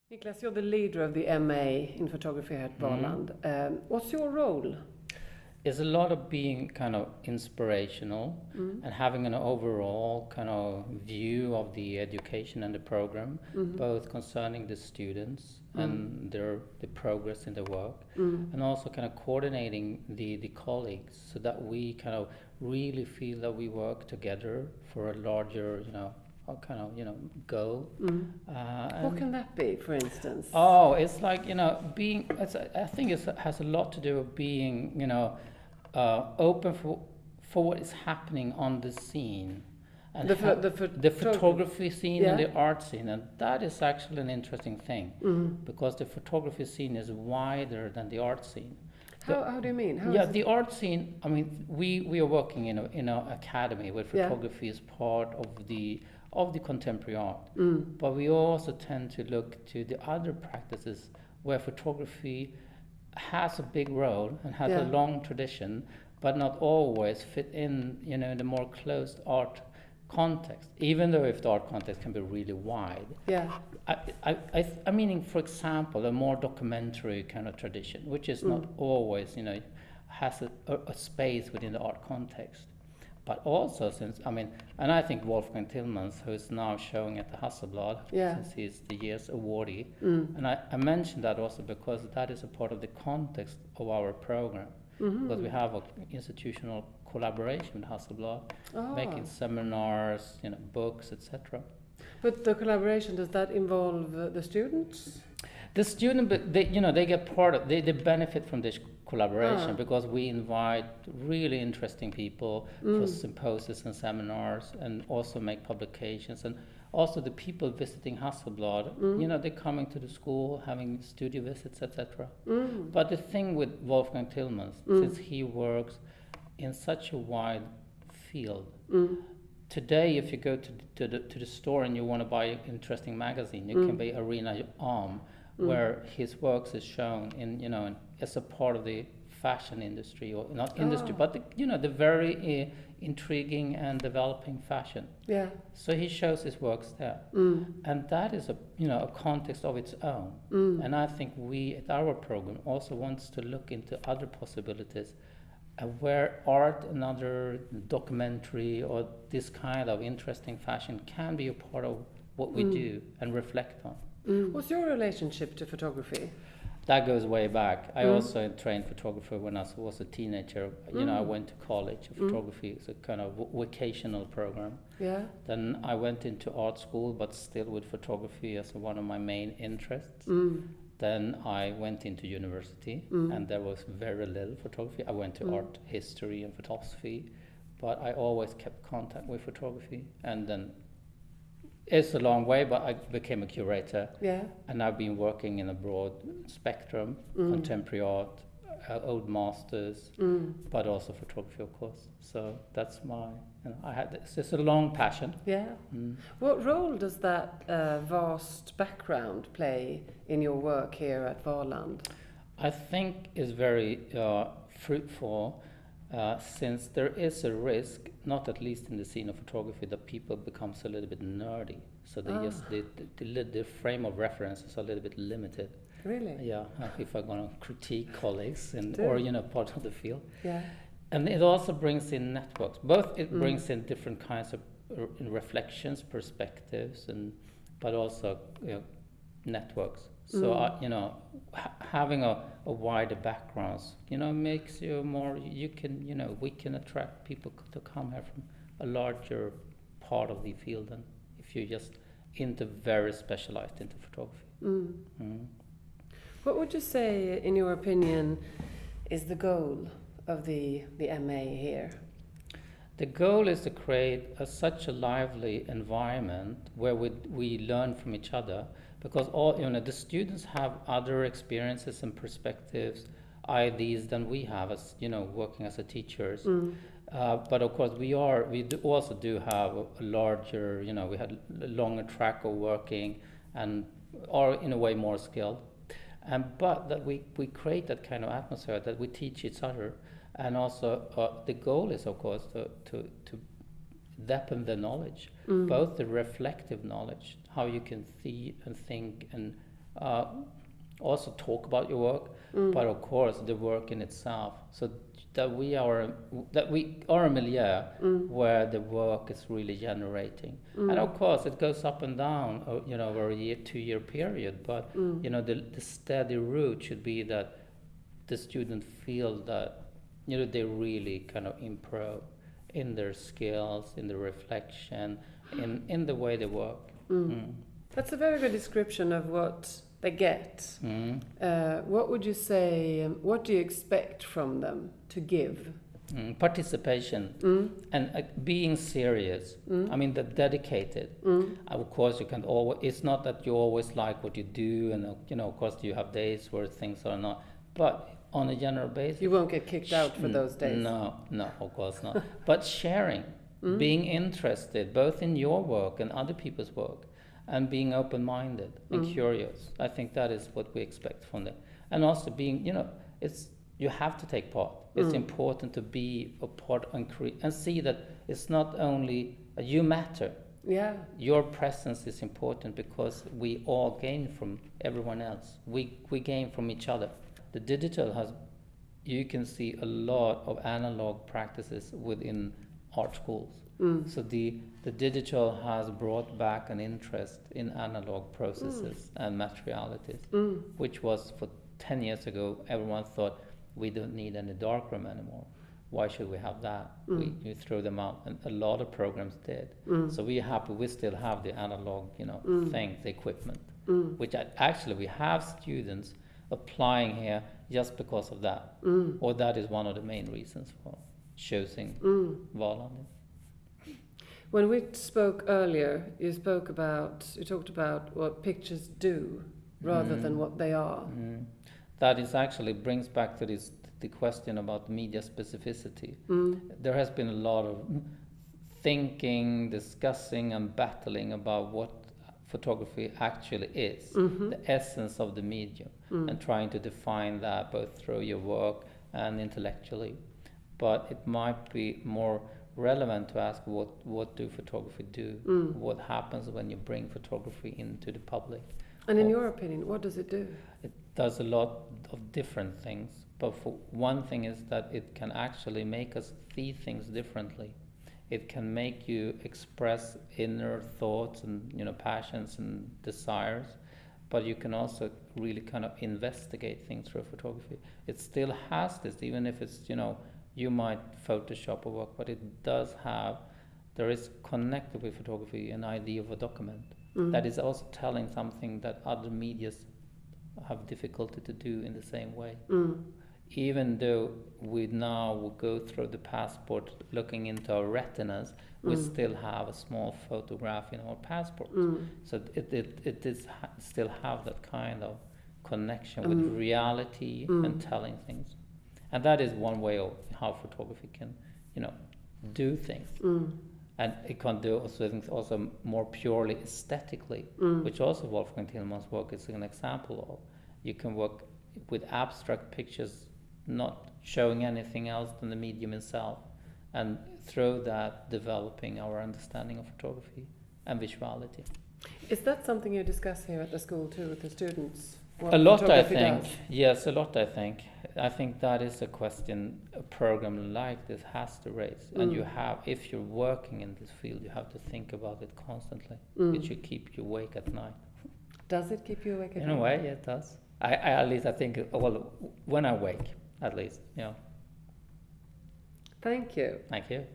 Niclas, you're the leader of the MA in photography here at Valand. What's your role? It's a lot of being kind of inspirational and having an overall kind of view of the education and the program, both concerning the students and the progress in the work, and also kind of coordinating the colleagues so that we kind of really feel that we work together for a larger, goal. What can that be, for instance? Oh, it's like, being, I think it has a lot to do with being, open for what is happening on the scene. And the photography scene and the art scene. And that is actually an interesting thing because the photography scene is wider than the art scene. How do you mean? The art scene, I mean, we are working in an academy where photography is part of the contemporary art. But we also tend to look to the other practices where photography has a big role and has a long tradition, but not always fit in, in the more closed art context, even though if the art context can be really wide. I mean, for example, a more documentary kind of tradition, which is not always, has a space within the art context. But also and I think Wolfgang Tillmans, who is now showing at the Hasselblad, since he's the year's awardee, and I mentioned that also because that is a part of the context of our program, because we have an institutional collaboration with Hasselblad, making seminars, books, etc. But the collaboration, does that involve the students? The student, but they get part of, they benefit from this collaboration because we invite really interesting people for symposiums and seminars, and also make publications, and also the people visiting Hasselblad, they're coming to the school, having studio visits, etc. But the thing with Wolfgang Tillmans, since he works in such a wide field, today if you go to the store and you want to buy an interesting magazine, you can buy Arena Arm, where his works is shown in, as a part of the fashion industry, or not industry, but the very intriguing and developing fashion. So he shows his works there, and that is a context of its own. And I think we at our program also wants to look into other possibilities, where art and other documentary or this kind of interesting fashion can be a part of what we do and reflect on. What's your relationship to photography? That goes way back. I also trained photographer when I was a teenager. I went to college of photography. It's a kind of vocational program. Then I went into art school, but still with photography as one of my main interests. Then I went into university, and there was very little photography. I went to art history and philosophy, but I always kept contact with photography. And then it's a long way, but I became a curator. And I've been working in a broad spectrum, contemporary art, old masters, but also photography, of course. So that's my, it's a long passion. What role does that vast background play in your work here at Valand? I think it's very fruitful, since there is a risk, not at least in the scene of photography, that people becomes a little bit nerdy. So they just the frame of reference is a little bit limited. Really? Yeah, if I'm going to critique colleagues or part of the field. Yeah. And it also brings in networks. Both it brings in different kinds of reflections, perspectives, but also networks. So having a wider backgrounds, makes you more. You can, we can attract people to come here from a larger part of the field than if you're just very specialized into photography. What would you say, in your opinion, is the goal of the MA here? The goal is to create such a lively environment where we learn from each other, because all the students have other experiences and perspectives, ideas than we have as working as a teachers. But of course we also do have a larger, we had a longer track of working and are in a way more skilled. But that we create that kind of atmosphere that we teach each other, and also the goal is of course to deepen the knowledge, both the reflective knowledge, how you can see and think and also talk about your work, but of course the work in itself. So that we are a milieu where the work is really generating, and of course it goes up and down, over a 2-year period. But the steady route should be that the student feels that they really kind of improve in their skills, in the reflection, in the way they work. That's a very good description of what they get. What would you say, what do you expect from them to give? Participation and being serious. I mean, they're dedicated. Of course, you can always, it's not that you always like what you do, and of course you have days where things are not, but on a general basis. You won't get kicked out for those days. No, of course not. But sharing, being interested both in your work and other people's work, and being open-minded and curious. I think that is what we expect from them. And also being, you have to take part. It's important to be a part and see that it's not only you matter. Yeah. Your presence is important because we all gain from everyone else. We gain from each other. The digital you can see a lot of analog practices within art schools. So the digital has brought back an interest in analog processes and materialities, which was for 10 years ago, everyone thought we don't need any darkroom anymore. Why should we have that? We throw them out, and a lot of programs did. So we're happy we still have the analog, things, the equipment, which actually we have students applying here just because of that, or that is one of the main reasons for choosing Valand. When we spoke earlier, you talked about what pictures do rather than what they are. That is actually brings back to the question about media specificity. There has been a lot of thinking, discussing, and battling about what photography actually is, the essence of the medium, and trying to define that both through your work and intellectually. But it might be more relevant to ask what do photography do? What happens when you bring photography into the public? And in your opinion, what does it do? It does a lot of different things, but for one thing is that it can actually make us see things differently. It can make you express inner thoughts and passions and desires, but you can also really kind of investigate things through photography. It still has this, even if it's you might Photoshop or work, but it does have, there is connected with photography an idea of a document that is also telling something that other medias have difficulty to do in the same way. Even though we now will go through the passport looking into our retinas, we still have a small photograph in our passports. So it is still have that kind of connection with reality and telling things. And that is one way of how photography can, do things. And it can do also things also more purely aesthetically, which also Wolfgang Tillmann's work is an example of. You can work with abstract pictures, not showing anything else than the medium itself, and through that developing our understanding of photography and visuality. Is that something you discuss here at the school too with the students? A lot, I think. Yes, a lot, I think. I think that is a question a program like this has to raise. And you have, if you're working in this field, you have to think about it constantly. It should keep you awake at night. Does it keep you awake at night? In a way, yeah, it does. I at least I think, when I wake, at least, Thank you. Thank you.